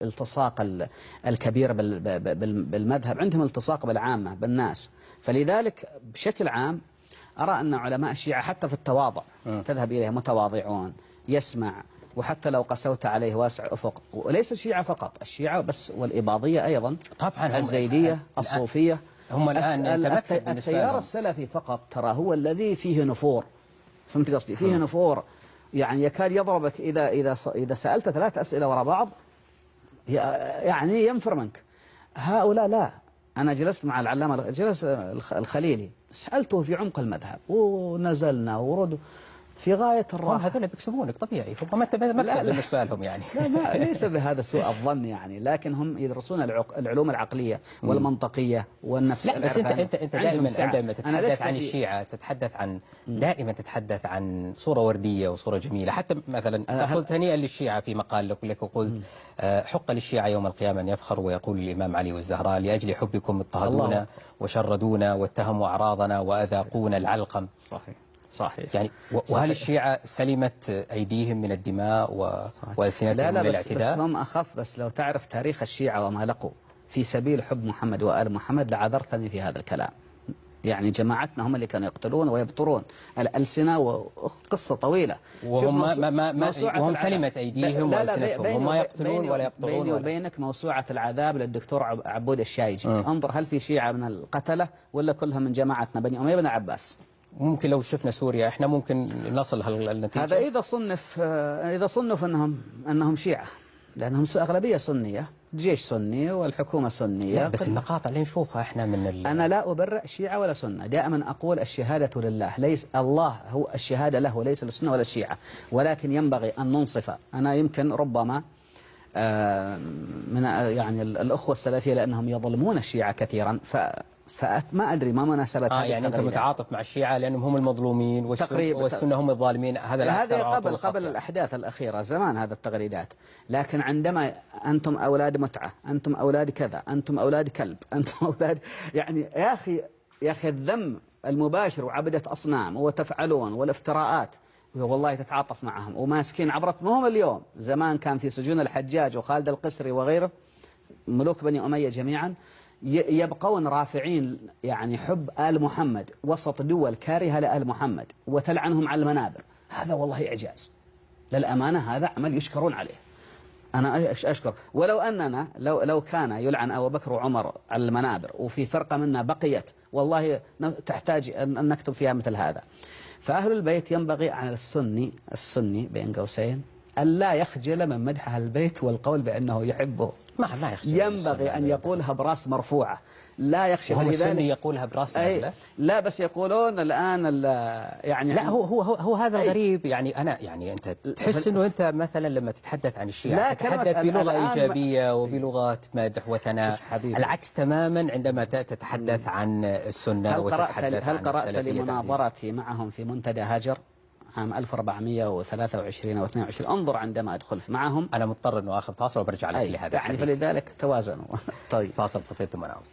الالتصاق الكبير بالمذهب، عندهم التصاق بالعامة بالناس. فلذلك بشكل عام أرى أن علماء الشيعة حتى في التواضع تذهب إليه متواضعون، يسمع، وحتى لو قسوت عليه واسع أفق. وليس الشيعة فقط، الشيعة بس والإباضية أيضا، طبعا الزيدية، الصوفية، هم الآن التيار السلفي فقط ترى هو الذي فيه نفور. فهمت قصدي؟ فيه نفور، يعني يكاد يضربك إذا سألت 3 أسئلة وراء بعض يعني ينفر منك. هؤلاء لا. أنا جلست مع العلامة الخليلي، سألته في عمق المذهب ونزلنا ورد في غاية الراحة. هم هذول بيكسبونك طبيعي، هم مكسب بالنسبة لهم يعني. لا ليس بهذا سوء الظن يعني، لكن هم يدرسون العلوم العقلية والمنطقية والنفس. لا بس انت دائما عندما تتحدث عن الشيعة تتحدث عن دائما تتحدث عن صورة وردية وصورة جميلة. حتى مثلا قلت هنيئا للشيعة في مقال لك وقلت حق للشيعة يوم القيامة أن يفخر ويقول الإمام علي والزهراء لأجل حبكم اضطهدونا وشردونا واتهموا أعراضنا وأذاقونا العلقم. صحيح. يعني وهل الشيعة سلمت أيديهم من الدماء وألسنتهم من الاعتداء؟ بس هم أخف. بس لو تعرف تاريخ الشيعة وما لقوا في سبيل حب محمد وآل محمد لعذرتني في هذا الكلام. يعني جماعتنا هم اللي كانوا يقتلون ويبترون الألسنة، وقصة طويلة. وهم سلمت أيديهم وألسنتهم، هم ما يقتلون ولا يقطعون. بيني وبينك موسوعة العذاب للدكتور عبود الشايجي. انظر هل في شيعة من القتلة ولا كلها من جماعتنا بني أمية بن عباس. ممكن لو شفنا سوريا احنا ممكن نصل هالنتيجة. هذا إذا صنف أنهم شيعة، لأنهم أغلبية سنية، جيش سني والحكومة سنية. بس المقاطع اللي نشوفها احنا أنا لا أبرئ شيعة ولا سنة، دائما أقول الشهادة لله، ليس الله هو الشهادة له وليس للسنة ولا الشيعة، ولكن ينبغي أن ننصف. أنا يمكن ربما من يعني الأخوة السلفية لأنهم يظلمون الشيعة كثيرا، فما أدري ما مناسبة هذه يعني أنت متعاطف مع الشيعة لأنهم هم المظلومين والسنة هم الظالمين. هذا قبل الأحداث الأخيرة زمان هذا التغريدات. لكن عندما أنتم أولاد متعة، أنتم أولاد كذا، أنتم أولاد كلب، أنتم أولاد يعني يا أخي الذم المباشر وعبدة أصنام وتفعلون والافتراءات، والله تتعاطف معهم وماسكين عبرتهم اليوم. زمان كان في سجون الحجاج وخالد القسري وغيره ملوك بني أمية جميعا يبقون رافعين يعني حب آل محمد وسط دول كارهة لآل محمد وتلعنهم على المنابر. هذا والله إعجاز للأمانة، هذا عمل يشكرون عليه. أنا أشكر. ولو أننا لو كان يلعن أبو بكر وعمر على المنابر وفي فرقة منا بقيت، والله تحتاج أن نكتب فيها مثل هذا. فأهل البيت ينبغي على السني بين قوسين ألا يخجل من مدح أهل البيت والقول بأنه يحبه. ما يخجل. ينبغي أن يقولها براس مرفوعة، لا يخشى. وهم السني يقولها براس نازلة. لا بس يقولون الآن يعني لا هو هذا الغريب. يعني أنا يعني أنت تحس إنه أنت مثلا لما تتحدث عن الشيعة تتحدث بلغة إيجابية وبلغة مدح وثناء، العكس تماما عندما تتحدث عن السنة وتتحدث عن قرأت لمناظرتي معهم في منتدى هاجر عام 1423 أو 22. انظر عندما أدخل معهم. أنا مضطر أنه أخذ فاصل وبرجع لك لهذا يعني فلذلك توازنوا. طيب فاصل بسيط ثم نعود.